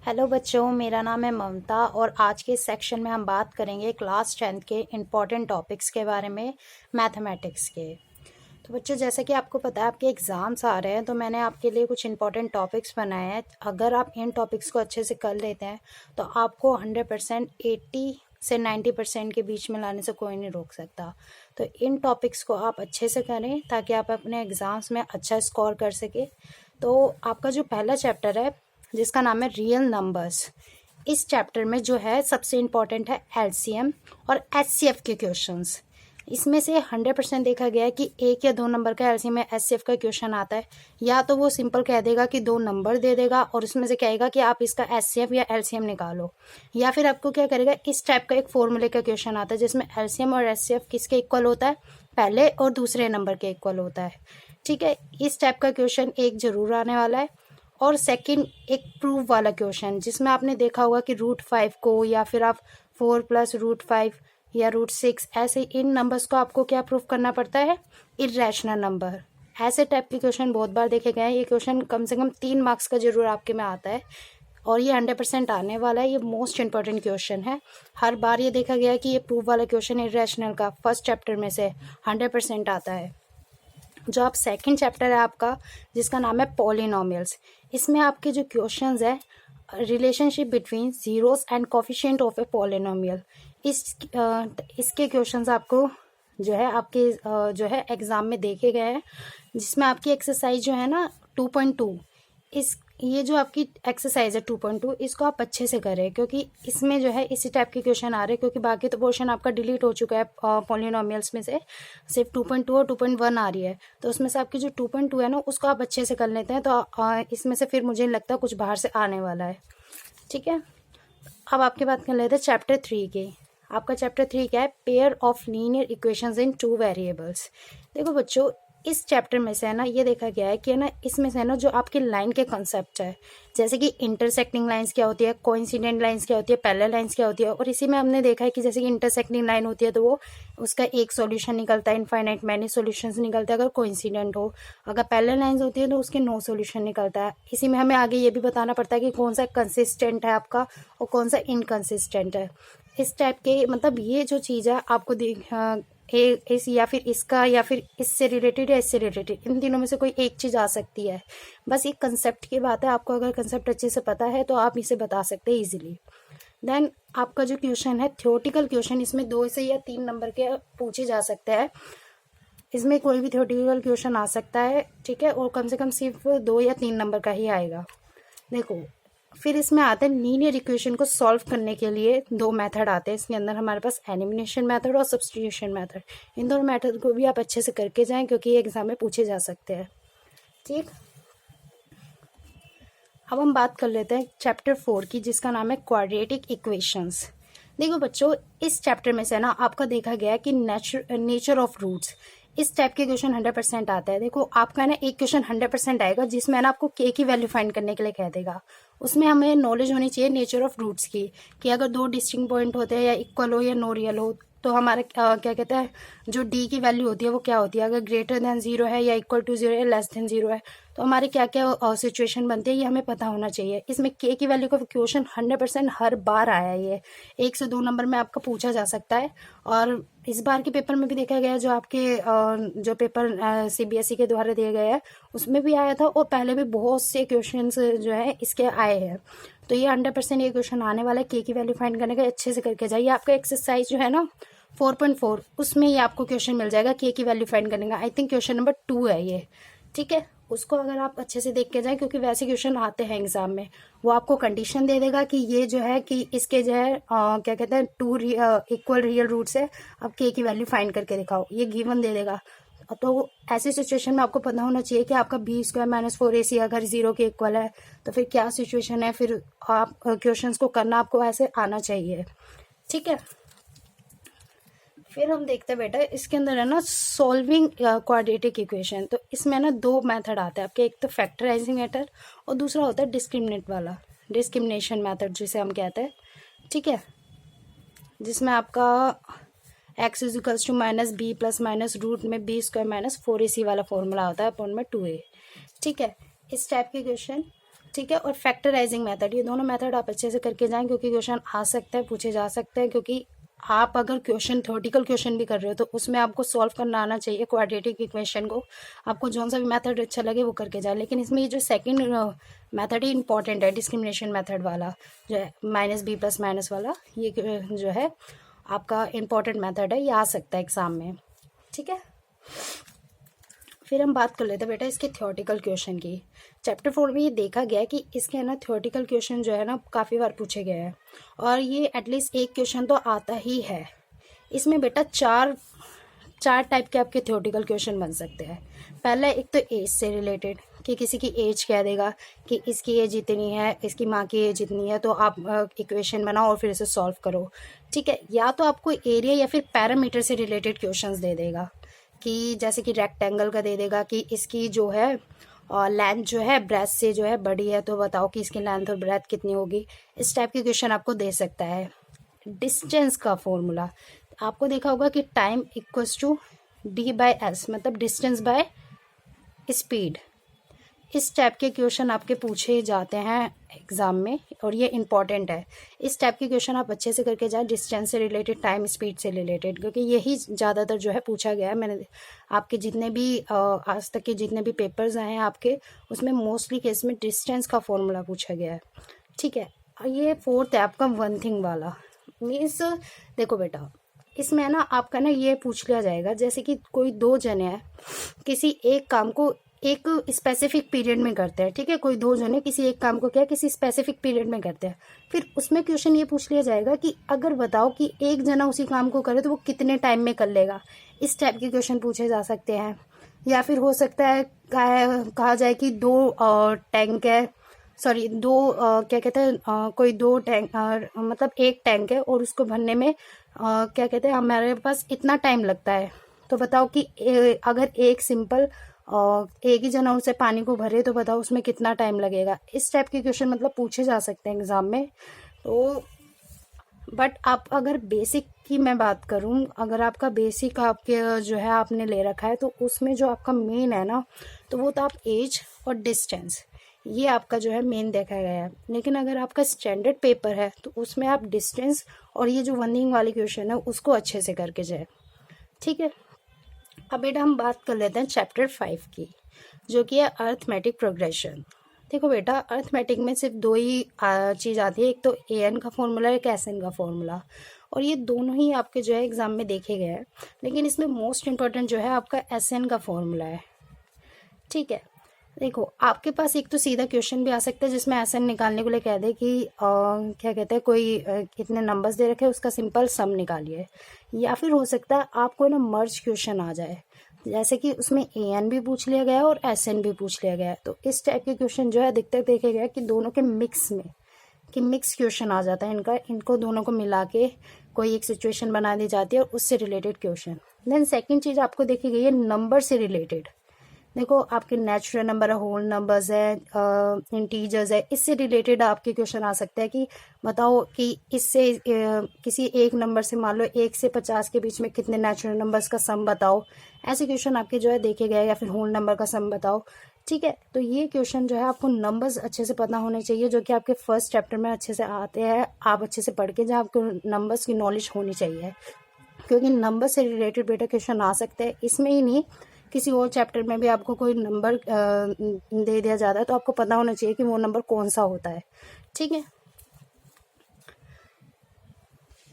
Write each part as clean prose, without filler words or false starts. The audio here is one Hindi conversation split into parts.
हेलो बच्चों, मेरा नाम है ममता और आज के इस सेक्शन में हम बात करेंगे क्लास 10th के इम्पॉर्टेंट टॉपिक्स के बारे में, मैथमेटिक्स के। तो बच्चों, जैसे कि आपको पता है आपके एग्ज़ाम्स आ रहे हैं, तो मैंने आपके लिए कुछ इम्पॉर्टेंट टॉपिक्स बनाए हैं। अगर आप इन टॉपिक्स को अच्छे से कर लेते हैं तो आपको 100% 80 से 90% के बीच में लाने से कोई नहीं रोक सकता। तो इन टॉपिक्स को आप अच्छे से करें ताकि आप अपने एग्ज़ाम्स में अच्छा स्कोर कर सकें। तो आपका जो पहला चैप्टर है जिसका नाम है रियल नंबर्स, इस चैप्टर में जो है सबसे इम्पॉर्टेंट है एलसीएम और एचसीएफ के क्वेश्चंस। इसमें से 100% देखा गया है कि एक या दो नंबर का एलसीएम या एचसीएफ का क्वेश्चन आता है। या तो वो सिंपल कह देगा कि दो नंबर दे देगा और उसमें से कहेगा कि आप इसका एचसीएफ या एलसीएम निकालो, या फिर आपको क्या करेगा, इस टाइप का एक फॉर्मूले का क्वेश्चन आता है जिसमें एलसीएम और एचसीएफ किसके इक्वल होता है, पहले और दूसरे नंबर के इक्वल होता है। ठीक है, इस टाइप का क्वेश्चन एक जरूर आने वाला है। और सेकंड, एक प्रूफ वाला क्वेश्चन जिसमें आपने देखा होगा कि √5 को, या फिर आप 4 + √5 या √6, ऐसे इन नंबर्स को आपको क्या प्रूफ करना पड़ता है, इर्रेशनल नंबर। ऐसे टाइप के क्वेश्चन बहुत बार देखे गए हैं। ये क्वेश्चन कम से कम 3 मार्क्स का जरूर आपके में आता है और ये 100% आने वाला है। ये मोस्ट इंपॉर्टेंट क्वेश्चन है। हर बार ये देखा गया है कि ये प्रूफ वाला क्वेश्चन इर्रेशनल का फर्स्ट चैप्टर में से 100% आता है। जो आप सेकंड चैप्टर है आपका जिसका नाम है पॉलिनोमियल्स, इसमें आपके जो क्वेश्चंस है relationship between zeros and coefficient of a polynomial, इसके क्वेश्चंस आपको जो है आपके जो है एग्जाम में देखे गए हैं। जिसमें आपकी एक्सरसाइज जो है ना 2.2, इस ये जो आपकी एक्सरसाइज है 2.2, इसको आप अच्छे से करें क्योंकि इसमें जो है इसी टाइप के क्वेश्चन आ रहे हैं। क्योंकि बाकी तो पोर्शन आपका डिलीट हो चुका है पॉलिनोमियल्स में से, सिर्फ 2.2 और 2.1 आ रही है। तो उसमें से आपकी जो 2.2 है ना उसको आप अच्छे से कर लेते हैं तो इसमें से फिर मुझे नहीं लगता कुछ बाहर से आने वाला है। ठीक है, अब आपकी बात कर लेते हैं चैप्टर 3 की। आपका चैप्टर 3 क्या है, pair of linear equations in 2 variables. देखो बच्चों, इस चैप्टर में से है ना ये देखा गया है कि है ना इसमें से है ना जो आपके लाइन के कॉन्सेप्ट है, जैसे कि इंटरसेक्टिंग लाइंस क्या होती है, कोइंसिडेंट लाइंस क्या होती है, पैरेलल लाइंस क्या होती है। और इसी में हमने देखा है कि जैसे कि इंटरसेक्टिंग लाइन होती है तो वो उसका एक सॉल्यूशन निकलता है, इनफाइनाइट मैनी सॉल्यूशंस निकलते हैं अगर कोइंसिडेंट हो। अगर पैरेलल लाइंस होती है तो उसके नो सॉल्यूशन निकलता है। इसी में हमें आगे ये भी बताना पड़ता है कि कौन सा कंसिस्टेंट है आपका और कौन सा इनकंसिस्टेंट है। इस टाइप के मतलब ये जो चीज़ है आपको इस या फिर इसका या फिर इससे रिलेटेड या इससे रिलेटेड, इन तीनों में से कोई एक चीज़ आ सकती है। बस ये कंसेप्ट की बात है, आपको अगर कंसेप्ट अच्छे से पता है तो आप इसे बता सकते हैं इजीली। देन आपका जो क्वेश्चन है थ्योरेटिकल क्वेश्चन, इसमें 2 से या 3 नंबर के पूछे जा सकते हैं। इसमें कोई भी थ्योरेटिकल क्वेश्चन आ सकता है। ठीक है, और कम से कम सिर्फ 2 या 3 नंबर का ही आएगा। देखो, फिर इसमें आते हैं लीनियर इक्वेशन को सॉल्व करने के लिए 2 मेथड आते हैं इसके अंदर हमारे पास, एलिमिनेशन मेथड और सब्स्टिट्यूशन मेथड। इन दोनों मेथड को भी आप अच्छे से करके जाएं क्योंकि ये एग्जाम में पूछे जा सकते हैं। ठीक, अब हम बात कर लेते हैं चैप्टर 4 की जिसका नाम है क्वाड्रेटिक इक्वेशंस। देखो बच्चों, इस चैप्टर में से ना आपका देखा गया है कि नेचर ऑफ रूट्स, इस टाइप के क्वेश्चन 100% आता है। देखो आपका ना एक क्वेश्चन 100% आएगा जिसमें ना आपको के की वैल्यू फाइंड करने के लिए कह देगा। उसमें हमें नॉलेज होनी चाहिए नेचर ऑफ रूट्स की, कि अगर 2 डिस्टिंक्ट पॉइंट होते हैं या इक्वल हो या नो रियल हो तो हमारा क्या कहते हैं, जो डी की वैल्यू होती है वो क्या होती है, अगर ग्रेटर देन 0 है या इक्वल टू 0 या लेस देन 0 है तो हमारे क्या क्या सिचुएशन बनती है, ये हमें पता होना चाहिए। इसमें के की वैल्यू का क्वेश्चन 100% हर बार आया है। ये 1 से 2 नंबर में आपका पूछा जा सकता है। और इस बार के पेपर में भी देखा गया जो आपके जो पेपर सीबीएसई के द्वारा दिए गए हैं उसमें भी आया था, और पहले भी बहुत से क्वेश्चन जो है इसके आए हैं। तो ये 100% ये क्वेश्चन आने वाला है। के की वैल्यू फाइंड करने का अच्छे से करके जाइए। आपका एक्सरसाइज जो है ना 4.4, उसमें ये आपको क्वेश्चन मिल जाएगा के की वैल्यू फाइंड करने का। आई थिंक क्वेश्चन नंबर 2 है ये। ठीक है, उसको अगर आप अच्छे से देख के जाएं क्योंकि वैसे क्वेश्चन आते हैं एग्जाम में। वो आपको कंडीशन दे देगा कि ये जो है कि इसके जो है क्या कहते हैं 2 इक्वल रियल रूट्स है, अब के की वैल्यू फाइंड करके दिखाओ, ये गिवन दे देगा। तो ऐसी सिचुएशन में आपको पता होना चाहिए कि आपका b² - 4ac अगर 0 के इक्वल है तो फिर क्या सिचुएशन है, फिर आप क्वेश्चंस को करना आपको ऐसे आना चाहिए। ठीक है, फिर हम देखते हैं बेटा इसके अंदर है ना सॉल्विंग क्वाड्रेटिक इक्वेशन। तो इसमें ना 2 मेथड आते हैं आपके, एक तो फैक्टराइजिंग मेथड और दूसरा होता है डिस्क्रिमिनेट वाला, डिस्क्रिमिनेशन मेथड जिसे हम कहते हैं। ठीक है, जिसमें आपका x = -b + रूट में b² - 4ac वाला फॉर्मूला होता है अपॉन में 2a। ठीक है, इस टाइप के क्वेश्चन ठीक है। और फैक्टराइजिंग मेथड, ये दोनों मेथड आप अच्छे से करके जाएं, क्योंकि क्वेश्चन आ सकता है, पूछे जा सकते हैं। क्योंकि आप अगर क्वेश्चन थ्योरेटिकल क्वेश्चन भी कर रहे हो तो उसमें आपको सॉल्व करना आना चाहिए क्वाड्रेटिक इक्वेशन को। आपको जौन सा भी मेथड अच्छा लगे वो करके जाए। लेकिन इसमें ये जो सेकंड मेथड ही इंपॉर्टेंट है, डिस्क्रिमिनेशन मेथड वाला जो है, -b+- वाला, ये जो है आपका इम्पॉर्टेंट मेथड है, ये आ सकता है एग्जाम में। ठीक है। फिर हम बात कर लेते हैं बेटा इसके थ्योरेटिकल क्वेश्चन की। चैप्टर 4 में ये देखा गया है कि इसके ना थ्योरेटिकल क्वेश्चन जो है ना काफ़ी बार पूछे गए हैं, और ये एटलीस्ट एक क्वेश्चन तो आता ही है। इसमें बेटा चार टाइप के आपके थ्योरेटिकल क्वेश्चन बन सकते हैं। पहला एक तो एज से रिलेटेड, कि किसी की एज कह देगा कि इसकी एज इतनी है, इसकी माँ की एज इतनी है, तो आप इक्वेशन बनाओ और फिर इसे सॉल्व करो। ठीक है। या तो आपको एरिया या फिर पैरामीटर से रिलेटेड क्वेश्चंस दे देगा, कि जैसे कि रेक्टेंगल का दे देगा कि इसकी जो है लेंथ जो है ब्रेथ से जो है बड़ी है, तो बताओ कि इसकी लेंथ और ब्रेथ कितनी होगी। इस टाइप के क्वेश्चन आपको दे सकता है। डिस्टेंस का फॉर्मूला आपको देखा होगा कि टाइम इक्वल्स टू d/s, मतलब डिस्टेंस बाय स्पीड। इस टाइप के क्वेश्चन आपके पूछे जाते हैं एग्जाम में, और ये इंपॉर्टेंट है। इस टाइप के क्वेश्चन आप अच्छे से करके जाए, डिस्टेंस से रिलेटेड, टाइम स्पीड से रिलेटेड, क्योंकि यही ज़्यादातर जो है पूछा गया है। मैंने आपके जितने भी आज तक के जितने भी पेपर्स आए हैं आपके, उसमें मोस्टली केस में डिस्टेंस का फॉर्मूला पूछा गया है। ठीक है। ये फोर्थ है आपका वन थिंग वाला। मीन्स देखो बेटा, इसमें ना आपका ना ये पूछ लिया जाएगा, जैसे कि कोई दो जने हैं, किसी एक काम को एक स्पेसिफिक पीरियड में करते हैं। ठीक है। कोई दो जने किसी एक काम को क्या किसी स्पेसिफिक पीरियड में करते हैं। फिर उसमें क्वेश्चन ये पूछ लिया जाएगा कि अगर बताओ कि एक जना उसी काम को करे तो वो कितने टाइम में कर लेगा। इस टाइप के क्वेश्चन पूछे जा सकते हैं। या फिर हो सकता है कहा जाए कि दो टैंक है, सॉरी दो क्या कहते हैं कोई दो टैंक, मतलब एक टैंक है और उसको भरने में क्या कहते हैं हमारे पास इतना टाइम लगता है। तो बताओ कि अगर एक सिंपल एक ही जना उसे पानी को भरे तो बताओ उसमें कितना टाइम लगेगा। इस टाइप के क्वेश्चन मतलब पूछे जा सकते हैं एग्जाम में। तो बट आप अगर बेसिक की मैं बात करूं, अगर आपका बेसिक आपके जो है आपने ले रखा है, तो उसमें जो आपका मेन है ना, तो वो तो आप एज और डिस्टेंस, ये आपका जो है मेन देखा गया है। लेकिन अगर आपका स्टैंडर्ड पेपर है तो उसमें आप डिस्टेंस और ये जो वनिंग वाली क्वेश्चन है उसको अच्छे से करके जाए। ठीक है। अब बेटा हम बात कर लेते हैं चैप्टर 5 की, जो कि है अर्थमेटिक प्रोग्रेशन। देखो बेटा, अर्थमेटिक में सिर्फ दो ही चीज़ आती है, एक तो an का फॉर्मूला, एक sn का फॉर्मूला, और ये दोनों ही आपके जो है एग्जाम में देखे गए हैं। लेकिन इसमें मोस्ट इम्पोर्टेंट जो है आपका sn का फॉर्मूला है। ठीक है। देखो आपके पास एक तो सीधा क्वेश्चन भी आ सकता है जिसमें एसएन निकालने के लिए कह दे कि क्या कहते हैं कोई कितने नंबर्स दे रखे हैं उसका सिंपल सम निकालिए। या फिर हो सकता है आपको ना मर्ज क्वेश्चन आ जाए, जैसे कि उसमें एन भी पूछ लिया गया है और एसएन भी पूछ लिया गया है। तो इस टाइप के क्वेश्चन जो है अधिकतर देखे गए कि दोनों के मिक्स में, कि मिक्स क्वेश्चन आ जाता है इनको दोनों को मिला के कोई एक सिचुएशन बना दी जाती है और उससे रिलेटेड क्वेश्चन। देन सेकेंड चीज़ आपको देखी गई है नंबर से रिलेटेड। देखो आपके नेचुरल नंबर है, होल नंबर्स है, इंटीजर्स है, इससे रिलेटेड आपके क्वेश्चन आ सकता है कि बताओ कि इससे किसी एक नंबर से मान लो 1 से 50 के बीच में कितने नेचुरल नंबर्स का सम बताओ। ऐसे क्वेश्चन आपके जो है देखे गए। या फिर होल नंबर का सम बताओ। ठीक है। तो ये क्वेश्चन जो है आपको नंबर्स अच्छे से पता होने चाहिए, जो कि आपके फर्स्ट चैप्टर में अच्छे से आते हैं। आप अच्छे से पढ़ के जहाँ आपको नंबर्स की नॉलेज होनी चाहिए, क्योंकि नंबर से रिलेटेड बेटा क्वेश्चन आ सकते हैं। इसमें ही नहीं, किसी और चैप्टर में भी आपको कोई नंबर दे दिया जाता है तो आपको पता होना चाहिए कि वो नंबर कौन सा होता है। ठीक है।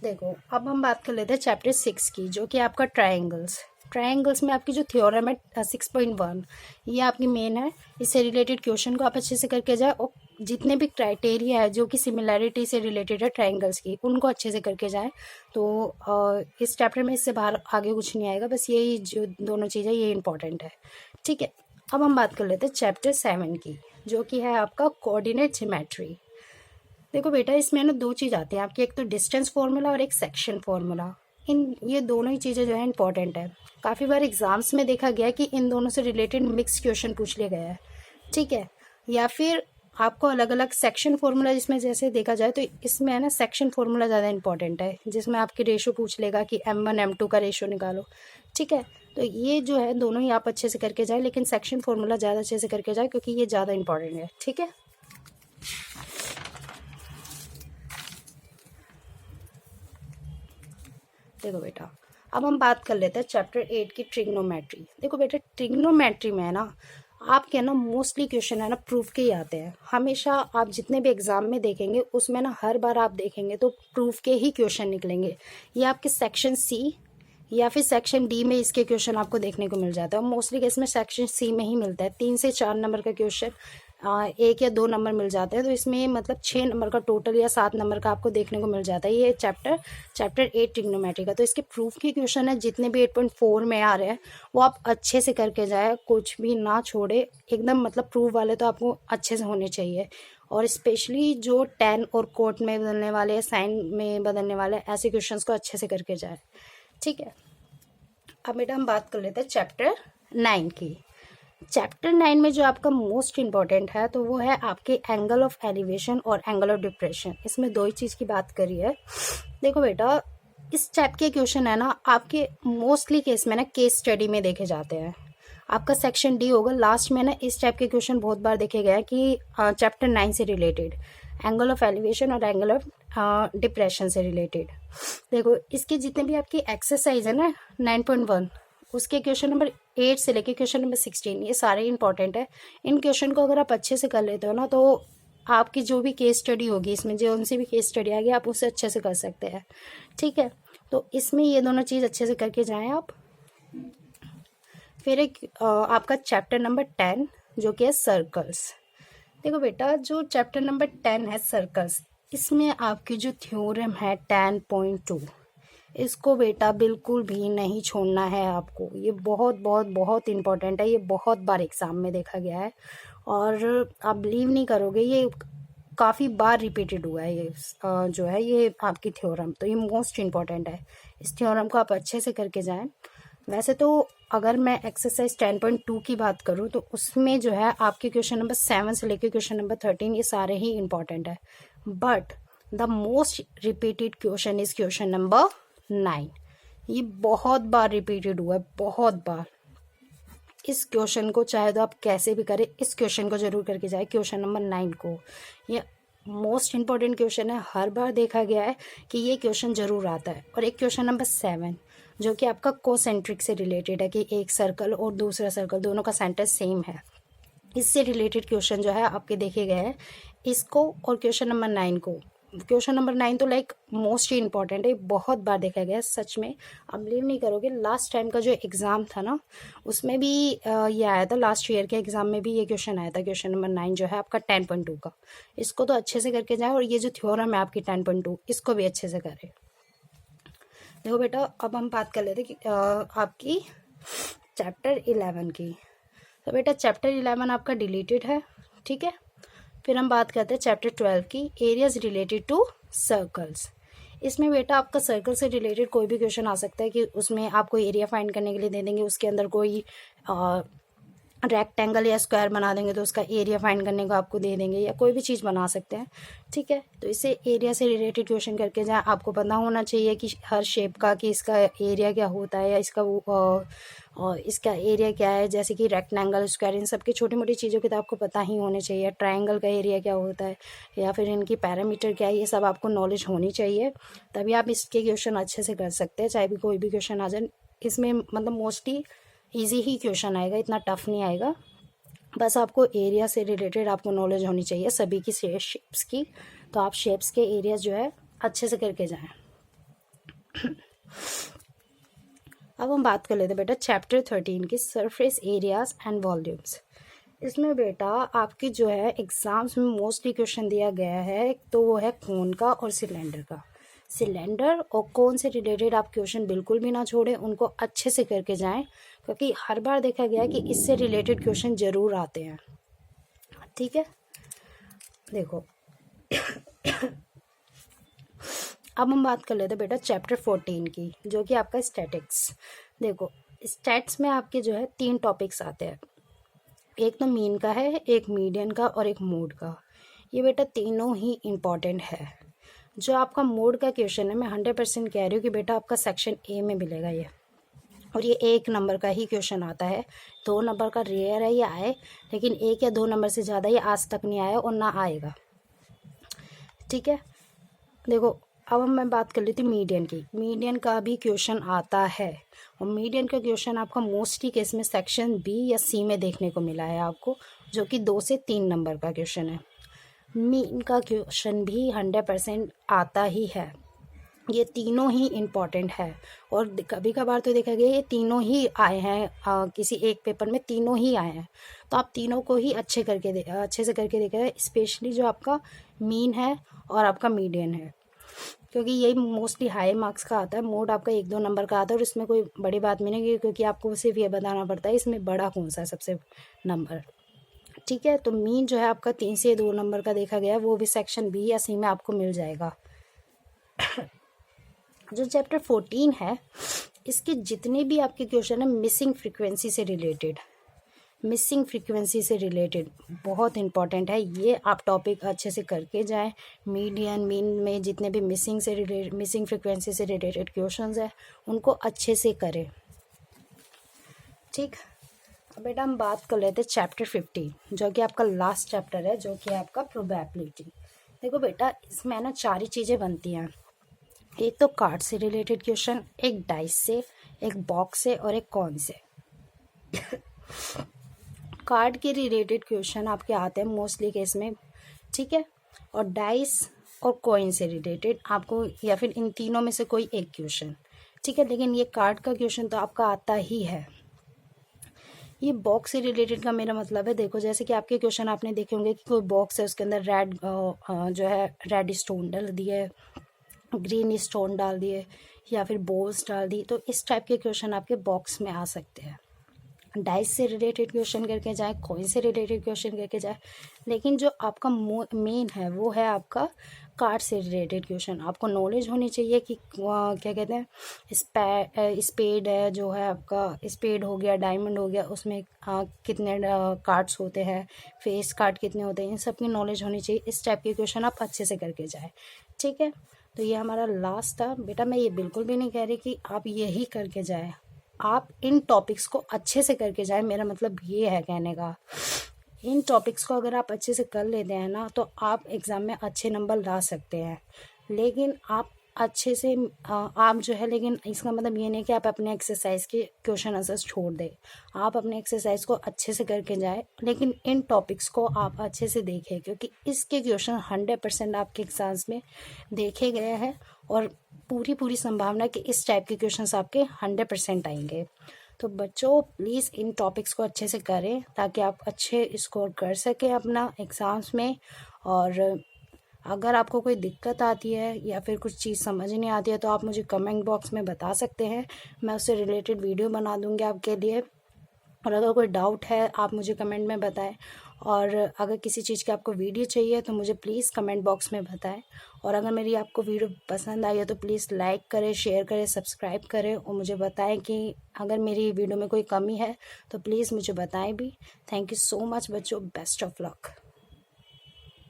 देखो अब हम बात कर लेते हैं चैप्टर 6 की, जो कि आपका ट्रायंगल्स में आपकी जो थ्योरम है 6.1, ये आपकी मेन है। इससे रिलेटेड क्वेश्चन को आप अच्छे से करके जाए, और जितने भी क्राइटेरिया है जो कि सिमिलैरिटी से रिलेटेड है ट्रायंगल्स की, उनको अच्छे से करके जाए। तो इस चैप्टर में इससे बाहर आगे कुछ नहीं आएगा, बस यही जो दोनों चीज़ें ये इंपॉर्टेंट है। ठीक है। अब हम बात कर लेते हैं चैप्टर 7 की, जो कि है आपका कोऑर्डिनेट ज्योमेट्री। देखो बेटा, इसमें ना दो चीज़ आती है आपकी, एक तो डिस्टेंस फार्मूला और एक सेक्शन फार्मूला। ये दोनों ही चीज़ें जो है इंपॉर्टेंट है। काफ़ी बार एग्जाम्स में देखा गया है कि इन दोनों से रिलेटेड मिक्स क्वेश्चन पूछ लिया गया है। ठीक है। या फिर आपको अलग अलग सेक्शन फार्मूला, जिसमें जैसे देखा जाए तो इसमें है ना सेक्शन फार्मूला ज़्यादा इंपॉर्टेंट है, जिसमें आपकी रेशो पूछ लेगा कि m1 m2 का रेशो निकालो। ठीक है। तो ये जो है दोनों ही आप अच्छे से करके जाए, लेकिन सेक्शन फार्मूला ज़्यादा अच्छे से करके जाए क्योंकि ये ज़्यादा इंपॉर्टेंट है। ठीक है। देखो बेटा, अब हम बात कर लेते हैं चैप्टर 8 की ट्रिग्नोमेट्री। देखो बेटा, ट्रिग्नोमेट्री में है ना आपके ना मोस्टली क्वेश्चन है ना प्रूफ के ही आते हैं। हमेशा आप जितने भी एग्जाम में देखेंगे उसमें ना हर बार आप देखेंगे तो प्रूफ के ही क्वेश्चन निकलेंगे। ये आपके सेक्शन सी या फिर सेक्शन डी में इसके क्वेश्चन आपको देखने को मिल जाता है। मोस्टली केस में सेक्शन सी में ही मिलता है। 3 से 4 नंबर का क्वेश्चन 1 या 2 नंबर मिल जाते हैं, तो इसमें मतलब 6 नंबर का टोटल या 7 नंबर का आपको देखने को मिल जाता है। ये चैप्टर 8 ट्रिग्नोमेट्री का। तो इसके प्रूफ के क्वेश्चन है जितने भी 8.4 में आ रहे हैं वो आप अच्छे से करके जाए, कुछ भी ना छोड़े एकदम। मतलब प्रूफ वाले तो आपको अच्छे से होने चाहिए, और स्पेशली जो 10 और कोट में बदलने वाले, साइन में बदलने वाले, ऐसे क्वेश्चंस को अच्छे से करके जाए। ठीक है, अब बेटा हम बात कर लेते हैं चैप्टर 9 की। चैप्टर 9 में जो आपका मोस्ट इम्पॉर्टेंट है तो वो है आपके एंगल ऑफ एलिवेशन और एंगल ऑफ डिप्रेशन। इसमें दो ही चीज़ की बात करी है। देखो बेटा, इस टाइप के क्वेश्चन है ना आपके मोस्टली केस में ना केस स्टडी में देखे जाते हैं। आपका सेक्शन डी होगा लास्ट में ना, इस टाइप के क्वेश्चन बहुत बार देखे गए हैं कि चैप्टर 9 से रिलेटेड, एंगल ऑफ एलिवेशन और एंगल ऑफ डिप्रेशन से रिलेटेड। देखो, इसके जितने भी आपकी एक्सरसाइज है ना 9.1, उसके क्वेश्चन नंबर 8 से लेके क्वेश्चन नंबर 16 ये सारे इंपॉर्टेंट है। इन क्वेश्चन को अगर आप अच्छे से कर लेते हो ना तो आपकी जो भी केस स्टडी होगी, इसमें जो उनसे भी केस स्टडी आएगी आप उससे अच्छे से कर सकते हैं। ठीक है, तो इसमें ये दोनों चीज़ अच्छे से करके जाएं आप। फिर एक आपका चैप्टर नंबर 10 जो कि है सर्कल्स। देखो बेटा, जो चैप्टर नंबर 10 है सर्कल्स, इसमें आपकी जो थ्योरम है 10.2, इसको बेटा बिल्कुल भी नहीं छोड़ना है आपको। ये बहुत बहुत बहुत इंपॉर्टेंट है। ये बहुत बार एग्जाम में देखा गया है और आप बिलीव नहीं करोगे, ये काफ़ी बार रिपीटेड हुआ है। ये जो है ये आपकी थ्योरम, तो ये मोस्ट इम्पॉर्टेंट है। इस थ्योरम को आप अच्छे से करके जाएं। वैसे तो अगर मैं एक्सरसाइज 10.2 की बात करूँ तो उसमें जो है आपके क्वेश्चन नंबर 7 से लेकर क्वेश्चन नंबर 13 ये सारे ही इंपॉर्टेंट है। But the most repeated question is question number 9। ये बहुत बार रिपीटेड हुआ है, बहुत बार। इस क्वेश्चन को चाहे तो आप कैसे भी करें, इस क्वेश्चन को जरूर करके जाए, क्वेश्चन नंबर 9 को। ये मोस्ट इंपॉर्टेंट क्वेश्चन है, हर बार देखा गया है कि ये क्वेश्चन जरूर आता है। और एक क्वेश्चन नंबर 7 जो कि आपका कोसेंट्रिक से रिलेटेड है कि एक सर्कल और दूसरा सर्कल दोनों का सेंटर सेम है, इससे रिलेटेड क्वेश्चन जो है आपके देखे गए हैं। इसको और क्वेश्चन नंबर 9 को, क्वेश्चन नंबर 9 तो लाइक मोस्ट ही इंपॉर्टेंट है, बहुत बार देखा गया है सच में। आप बिलीव नहीं करोगे, लास्ट टाइम का जो एग्ज़ाम था ना उसमें भी ये आया था। लास्ट ईयर के एग्ज़ाम में भी ये क्वेश्चन आया था, क्वेश्चन नंबर 9 जो है आपका 10.2 का। इसको तो अच्छे से करके जाए, और ये जो थ्योरम है आपकी 10.2 इसको भी अच्छे से करें। देखो बेटा, अब हम बात कर लेते कि आपकी चैप्टर 11 की। तो बेटा चैप्टर 11 आपका डिलीटेड है, ठीक है। फिर हम बात करते हैं चैप्टर 12 की, एरियाज रिलेटेड टू सर्कल्स। इसमें बेटा आपका सर्कल से रिलेटेड कोई भी क्वेश्चन आ सकता है कि उसमें आपको एरिया फाइंड करने के लिए दे देंगे, उसके अंदर कोई रेक्टेंगल या स्क्वायर बना देंगे तो उसका एरिया फाइंड करने को आपको दे देंगे, या कोई भी चीज़ बना सकते हैं। ठीक है, तो इसे एरिया से रिलेटेड क्वेश्चन करके जाए। आपको पता होना चाहिए कि हर शेप का कि इसका एरिया क्या होता है, या इसका और इसका एरिया क्या है। जैसे कि रेक्टेंगल, स्क्वायर, इन सब की छोटी मोटी चीज़ों के तो आपको पता ही होने चाहिए। ट्रायंगल का एरिया क्या होता है, या फिर इनकी पैरामीटर क्या है, ये सब आपको नॉलेज होनी चाहिए, तभी आप इसके क्वेश्चन अच्छे से कर सकते हैं। चाहे भी कोई भी क्वेश्चन आ जाए इसमें, मतलब मोस्टली इजी ही क्वेश्चन आएगा, इतना टफ नहीं आएगा। बस आपको एरिया से रिलेटेड आपको नॉलेज होनी चाहिए सभी की शेप्स की, तो आप शेप्स के एरिया जो है अच्छे से करके जाएं। अब हम बात कर लेते हैं बेटा चैप्टर 13 की, सरफेस एरियाज एंड वॉल्यूम्स। इसमें बेटा आपकी जो है एग्जाम्स में मोस्टली क्वेश्चन दिया गया है, तो वो है कोन का और सिलेंडर का। सिलेंडर और कोन से रिलेटेड आप क्वेश्चन बिल्कुल भी ना छोड़ें, उनको अच्छे से करके जाएं, क्योंकि हर बार देखा गया है कि इससे रिलेटेड क्वेश्चन जरूर आते हैं। ठीक है, देखो अब हम बात कर लेते हैं बेटा चैप्टर 14 की, जो कि आपका स्टैटिक्स। देखो, स्टैट्स में आपके जो है 3 टॉपिक्स आते हैं, एक तो मीन का है, एक मीडियन का और एक मोड का। ये बेटा तीनों ही इम्पॉर्टेंट है। जो आपका मोड का क्वेश्चन है, मैं 100% कह रही हूँ कि बेटा आपका सेक्शन ए में मिलेगा ये, और ये 1 नंबर का ही क्वेश्चन आता है। 2 नंबर का रेयर है ये आए, लेकिन 1 या 2 नंबर से ज़्यादा ये आज तक नहीं आया और ना आएगा। ठीक है, देखो अब मैं बात कर लेती हूँ मीडियन की। मीडियन का भी क्वेश्चन आता है, और मीडियन का क्वेश्चन आपका मोस्टली केस में सेक्शन बी या सी में देखने को मिला है आपको, जो कि 2 से 3 नंबर का क्वेश्चन है। मीन का क्वेश्चन भी 100% आता ही है। ये तीनों ही इम्पॉर्टेंट है, और कभी कभार तो देखा गया ये तीनों ही आए हैं, किसी एक पेपर में तीनों ही आए हैं, तो आप तीनों को ही अच्छे से करके देखा, स्पेशली जो आपका मीन है और आपका मीडियन है, क्योंकि यही मोस्टली हाई मार्क्स का आता है। मोड आपका 1-2 नंबर का आता है, और इसमें कोई बड़ी बात नहीं है, क्योंकि आपको सिर्फ ये बताना पड़ता है इसमें बड़ा कौन सा है सबसे नंबर। ठीक है, तो मीन जो है आपका 3 से 2 नंबर का देखा गया है, वो भी सेक्शन बी या सी में आपको मिल जाएगा। जो चैप्टर 14 है, इसके जितने भी आपके क्वेश्चन है मिसिंग फ्रीक्वेंसी से रिलेटेड बहुत इंपॉर्टेंट है। ये आप टॉपिक अच्छे से करके जाएं। मीडियन मीन में जितने भी मिसिंग फ्रीक्वेंसी से रिलेटेड क्वेश्चंस है उनको अच्छे से करें। ठीक, अब बेटा हम बात कर लेते हैं चैप्टर 15, जो कि आपका लास्ट चैप्टर है, जो कि आपका प्रोबेबिलिटी। देखो बेटा, इसमें ना 4 ही चीज़ें बनती हैं। एक तो कार्ड से रिलेटेड क्वेश्चन, एक डाइस से, एक बॉक्स से, और एक कॉइन से। कार्ड के रिलेटेड क्वेश्चन आपके आते हैं मोस्टली केस में, ठीक है, और डाइस और कॉइन से रिलेटेड आपको, या फिर इन तीनों में से कोई एक क्वेश्चन, ठीक है। लेकिन ये कार्ड का क्वेश्चन तो आपका आता ही है। ये बॉक्स से रिलेटेड का मेरा मतलब है, देखो जैसे कि आपके क्वेश्चन आपने देखे होंगे कि कोई बॉक्स है, उसके अंदर रेड जो है रेड स्टोन डाल दिए, ग्रीन स्टोन डाल दिए, या फिर बॉल्स डाल दी, तो इस टाइप के क्वेश्चन आपके बॉक्स में आ सकते हैं। डाइस से रिलेटेड क्वेश्चन करके जाए, कॉइन से रिलेटेड क्वेश्चन करके जाए, लेकिन जो आपका मेन है वो है आपका कार्ड से रिलेटेड क्वेश्चन। आपको नॉलेज होनी चाहिए कि क्या कहते हैं, स्पेड है, जो है आपका स्पेड हो गया, डायमंड हो गया, उसमें कितने कार्ड्स होते हैं, फेस कार्ड कितने होते हैं, इन सब की नॉलेज होनी चाहिए। इस टाइप के क्वेश्चन आप अच्छे से करके जाए, ठीक है। तो ये हमारा लास्ट था बेटा। मैं ये बिल्कुल भी नहीं कह रही कि आप यही करके जाए, आप इन टॉपिक्स को अच्छे से करके जाए, मेरा मतलब ये है कहने का। इन टॉपिक्स को अगर आप अच्छे से कर लेते हैं ना, तो आप एग्ज़ाम में अच्छे नंबर ला सकते हैं। लेकिन आप अच्छे से आप जो है, लेकिन इसका मतलब ये नहीं कि आप अपने एक्सरसाइज के क्वेश्चन आंसर्स छोड़ दें। आप अपने एक्सरसाइज को अच्छे से करके जाएं, लेकिन इन टॉपिक्स को आप अच्छे से देखें, क्योंकि इसके क्वेश्चन 100% आपके एग्जाम्स में देखे गए हैं, और पूरी संभावना कि इस टाइप के क्वेश्चंस आपके 100% आएंगे। तो बच्चों प्लीज़ इन टॉपिक्स को अच्छे से करें, ताकि आप अच्छे स्कोर कर सकें अपना एग्ज़ाम्स में। और अगर आपको कोई दिक्कत आती है या फिर कुछ चीज़ समझ नहीं आती है, तो आप मुझे कमेंट बॉक्स में बता सकते हैं, मैं उससे रिलेटेड वीडियो बना दूँगी आपके लिए। और अगर कोई डाउट है आप मुझे कमेंट में बताएं, और अगर किसी चीज़ की आपको वीडियो चाहिए तो मुझे प्लीज़ कमेंट बॉक्स में बताएं। और अगर मेरी आपको वीडियो पसंद आई है तो प्लीज़ लाइक करें, शेयर करें, सब्सक्राइब करें, और मुझे बताएं कि अगर मेरी वीडियो में कोई कमी है तो प्लीज़ मुझे बताएं भी। थैंक यू सो मच बच्चों, बेस्ट ऑफ लक।